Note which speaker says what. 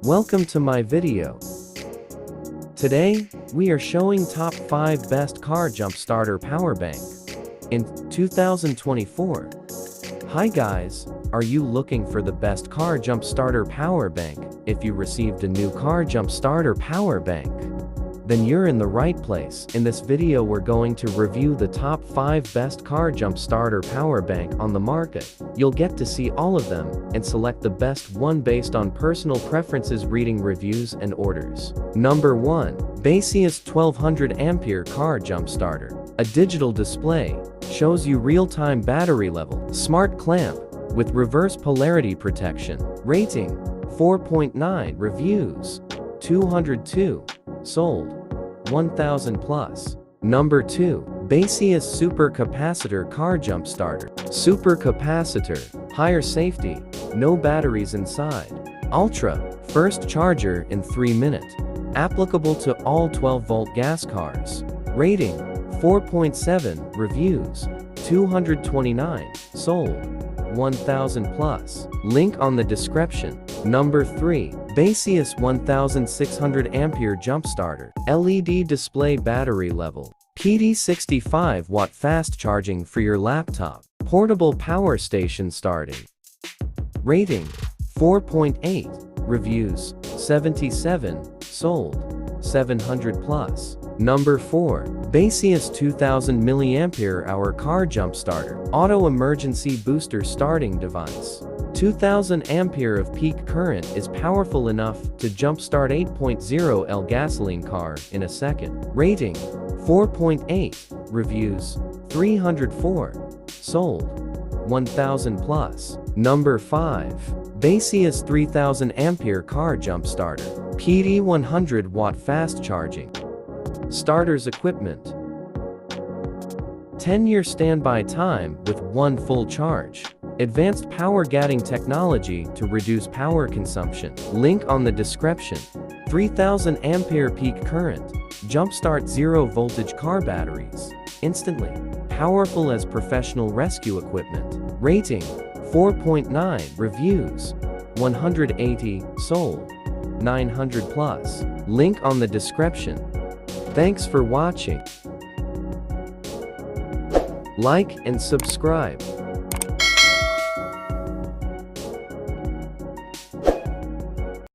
Speaker 1: Welcome to my video. Today, we are showing top 5 best car jump starter power bank in 2024. Hi guys, are you looking for the best car jump starter power bank? If you received a new car jump starter power bank, then you're in the right place. In this video we're going to review the top 5 best car jump starter power bank on the market. You'll get to see all of them and select the best one based on personal preferences, reading reviews and orders. Number 1. Basus 1200 ampere car jump starter. A digital display shows you real-time battery level. Smart clamp with reverse polarity protection. Rating 4.9. Reviews 202. Sold 1000 plus. Number 2. Basus Super Capacitor car jump starter. Super Capacitor, higher safety, no batteries inside. Ultra, first charger in 3 minutes. Applicable to all 12-volt gas cars. Rating 4.7. Reviews 229. Sold 1000 plus. Link on the description. Number 3. Basus 1600 ampere jump starter. LED display, battery level. PD 65 watt fast charging for your laptop. Portable power station starting. Rating 4.8. Reviews 77. Sold 700 plus. Number 4. Basus 2000 mAh car jump starter. Auto emergency booster starting device. 2000 ampere of peak current is powerful enough to jumpstart 8.0L gasoline car in a second. Rating 4.8. Reviews 304. Sold 1000 plus. Number 5. Basus 3000 ampere car jump starter. PD 100 watt fast charging. Starters equipment. 10-year standby time with 1 full charge. Advanced power gating technology to reduce power consumption. Link on the description. 3000 ampere peak current. Jumpstart 0 voltage car batteries instantly. Powerful as professional rescue equipment. Rating 4.9. Reviews 180. Sold 900 plus. Link on the description. Thanks for watching. Like and subscribe.